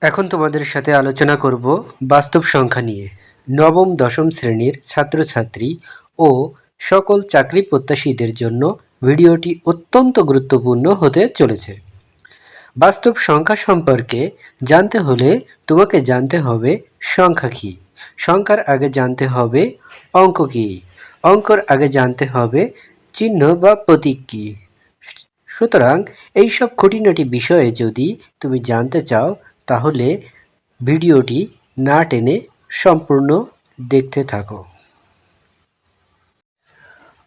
এখন তোমাদের সাথে আলোচনা করব বাস্তব সংখ্যা নিয়ে। নবম দশম শ্রেণীর ছাত্রছাত্রী ও সকল চাকরি প্রত্যাশীদের জন্য ভিডিওটি অত্যন্ত গুরুত্বপূর্ণ হতে চলেছে। বাস্তব সংখ্যা সম্পর্কে জানতে হলে তোমাকে জানতে হবে সংখ্যা কী, সংখ্যার আগে জানতে হবে অঙ্ক কী, অঙ্কর আগে জানতে হবে চিহ্ন বা প্রতীক কী। সুতরাং এইসব খুঁটিনাটি বিষয়ে যদি তুমি জানতে চাও তাহলে ভিডিওটি না টেনে সম্পূর্ণ দেখতে থাকো।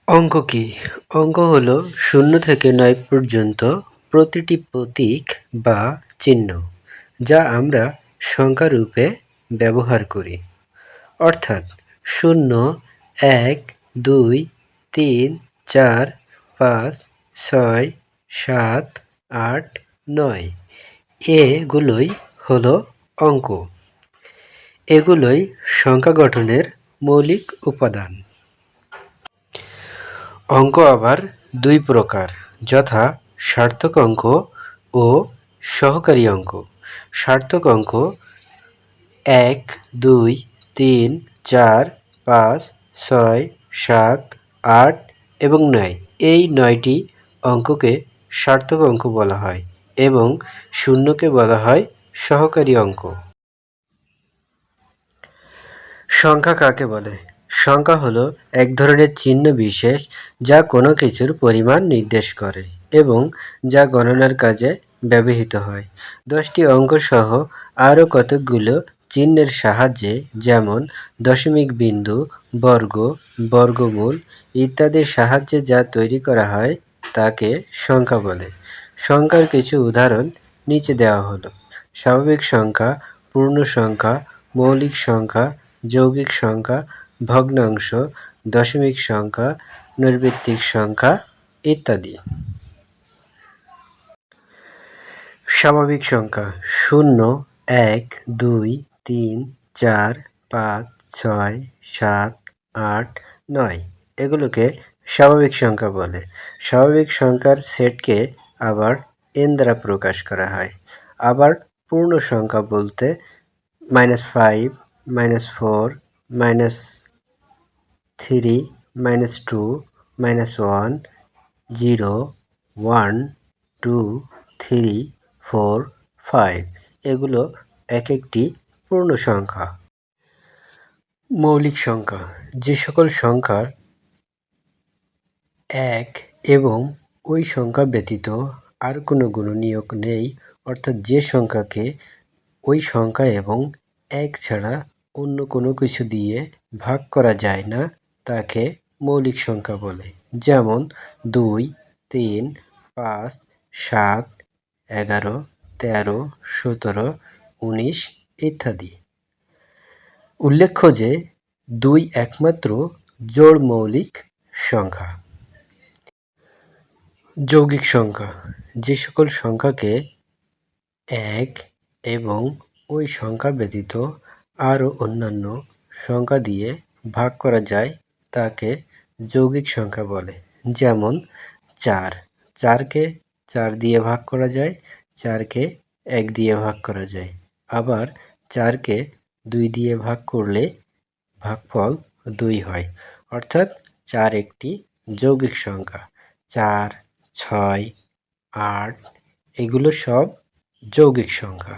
অঙ্ক কী? অঙ্ক হলো 0 থেকে 9 পর্যন্ত প্রতিটি প্রতীক বা চিহ্ন যা আমরা সংখ্যারূপে ব্যবহার করি। অর্থাৎ 0, 1, 2, 3, 4, 5, 6, 7, 8, 9 এগুলোই হলো অঙ্ক। এগুলোই সংখ্যা গঠনের মৌলিক উপাদান। অঙ্ক আবার দুই প্রকার, যথা সার্থক অঙ্ক ও সহকারী অঙ্ক। সার্থক অঙ্ক 1, 2, 3, 4, 5, 6, 7, 8 এবং 9 এই 9টি অঙ্ককে সার্থক অঙ্ক বলা হয় এবং শূন্যকে বলা হয় সহকারী অঙ্ক। সংখ্যা কাকে বলে? সংখ্যা হলো এক ধরনের চিহ্ন বিশেষ যা কোনো কিছুর পরিমাণ নির্দেশ করে এবং যা গণনার কাজে ব্যবহৃত হয়। 10টি অঙ্ক সহ আরও কতকগুলো চিহ্নের সাহায্যে, যেমন দশমিক বিন্দু, বর্গ, বর্গমূল ইত্যাদির সাহায্যে যা তৈরি করা হয় তাকে সংখ্যা বলে। সংখ্যার কিছু উদাহরণ নিচে দেওয়া হলো: স্বাভাবিক সংখ্যা, পূর্ণ সংখ্যা, মৌলিক সংখ্যা, যৌগিক সংখ্যা, ভগ্নাংশ, দশমিক সংখ্যা, নৈর্ব্যক্তিক সংখ্যা ইত্যাদি। স্বাভাবিক সংখ্যা: 0, 1, 2, 3, 4, 5, 6, 7, 8, 9 এগুলোকে স্বাভাবিক সংখ্যা বলে। স্বাভাবিক সংখ্যার সেটকে আবার n দ্বারা প্রকাশ করা হয়। আবার পূর্ণ সংখ্যা বলতে -5, -4, -3, -2, -1, 0, 1, 2, 3, 4, 5 এগুলো এক একটি পূর্ণ সংখ্যা। মৌলিক সংখ্যা: যে সকল সংখ্যার 1 এবং ওই সংখ্যা ব্যতীত আর কোনো গুণনীয়ক নেই, অর্থাৎ যে সংখ্যাকে ওই সংখ্যা এবং 1 ছাড়া অন্য কোনো কিছু দিয়ে ভাগ করা যায় না, তাকে মৌলিক সংখ্যা বলে। যেমন 2, 3, 5, 7, 11, 13, 17, 19 ইত্যাদি। উল্লেখ্য যে 2 একমাত্র জোড় মৌলিক সংখ্যা। যৌগিক সংখ্যা: যে সকল সংখ্যাকে 1 এবং ওই সংখ্যা ব্যতীত আরও অন্যান্য সংখ্যা দিয়ে ভাগ করা যায় তাকে যৌগিক সংখ্যা বলে। যেমন 4, 4কে 4 দিয়ে ভাগ করা যায়, 4কে 1 দিয়ে ভাগ করা যায়। আবার 4কে 2 দিয়ে ভাগ করলে ভাগফল 2 হয়, অর্থাৎ 4 একটি যৌগিক সংখ্যা। 4, 6, 8 এগুলো সব যৌগিক সংখ্যা।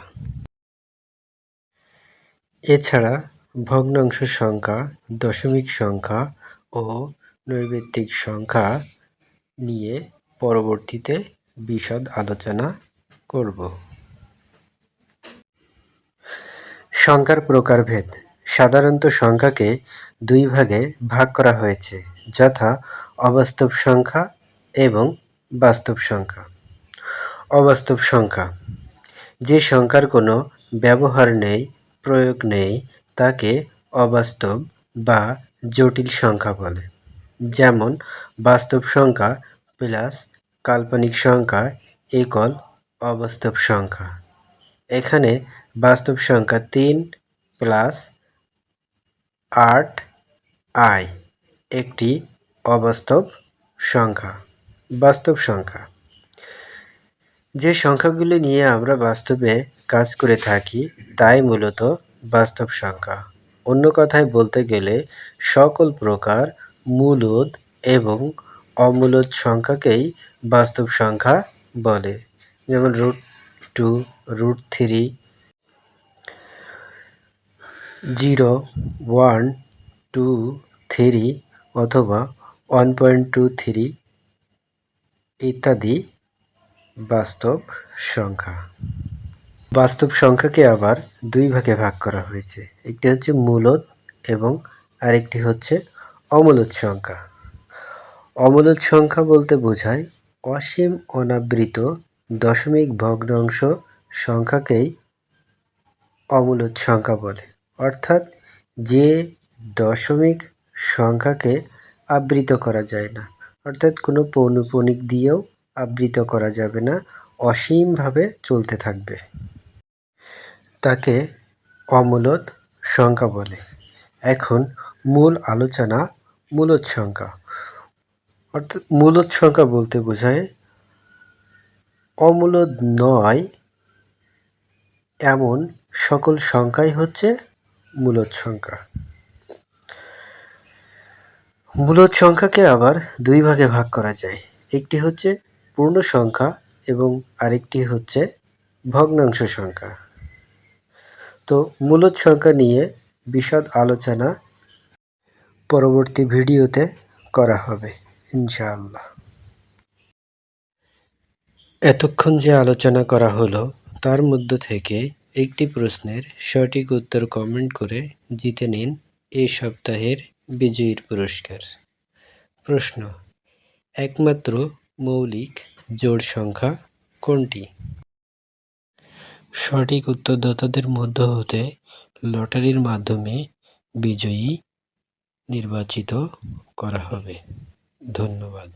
এছাড়া ভগ্নাংশ সংখ্যা, দশমিক সংখ্যা ও নৈর্ব্যক্তিক সংখ্যা নিয়ে পরবর্তীতে বিশদ আলোচনা করব। সংখ্যার প্রকারভেদ: সাধারণত সংখ্যাকে দুই ভাগে ভাগ করা হয়েছে, যথা অবাস্তব সংখ্যা এবং বাস্তব সংখ্যা। অবাস্তব সংখ্যা: যে সংখ্যার কোনো ব্যবহার নেই, প্রয়োগ নেই, তাকে অবাস্তব বা জটিল সংখ্যা বলে। যেমন বাস্তব সংখ্যা প্লাস কাল্পনিক সংখ্যা ইকুয়াল অবাস্তব সংখ্যা। এখানে বাস্তব সংখ্যা 3 প্লাস 8i একটি অবাস্তব সংখ্যা। বাস্তব সংখ্যা: যে সংখ্যাগুলি নিয়ে আমরা বাস্তবে কাজ করে থাকি তাই মূলত বাস্তব সংখ্যা। অন্য কথায় বলতে গেলে সকল প্রকার মূলদ এবং অমূলদ সংখ্যাকেই বাস্তব সংখ্যা বলে। যেমন √2, √3, 0, 1, 2, 3 অথবা 1.23 ইত্যাদি বাস্তব সংখ্যা। বাস্তব সংখ্যাকে আবার দুই ভাগে ভাগ করা হয়েছে। একটি হচ্ছে মূলদ এবং আরেকটি হচ্ছে অমূলদ সংখ্যা। অমূলদ সংখ্যা বলতে বোঝায় অসীম অনাবৃত দশমিক ভগ্নাংশ সংখ্যাকেই অমূলদ সংখ্যা বলে। অর্থাৎ যে দশমিক সংখ্যাকে আবৃত করা যায় না, অর্থাৎ কোনো পৌনঃপুনিক দিয়েও আবৃত করা যাবে না, অসীমভাবে চলতে থাকবে, তাকে অমূলদ সংখ্যা বলে। এখন মূল আলোচনা মূলদ সংখ্যা। অর্থাৎ মূলদ সংখ্যা বলতে বোঝায় অমূলদ নয় এমন সকল সংখ্যাই হচ্ছে মূলদ সংখ্যা। মূলদ সংখ্যাকে আবার দুই ভাগে ভাগ করা যায়। একটি হচ্ছে পূর্ণ সংখ্যা এবং আরেকটি হচ্ছে ভগ্নাংশ সংখ্যা। তো মূলদ সংখ্যা নিয়ে বিশদ আলোচনা পরবর্তী ভিডিওতে করা হবে ইনশাআল্লাহ। এতক্ষণ যে আলোচনা করা হলো তার মধ্য থেকে একটি প্রশ্নের সঠিক উত্তর কমেন্ট করে জিতে নিন এই সপ্তাহের বিজয়ীর পুরস্কার। প্রশ্ন: একমাত্র মৌলিক জোড় সংখ্যা কোনটি? সঠিক উত্তরদাতাদের মধ্য হতে লটারির মাধ্যমে বিজয়ী নির্বাচিত করা হবে। ধন্যবাদ।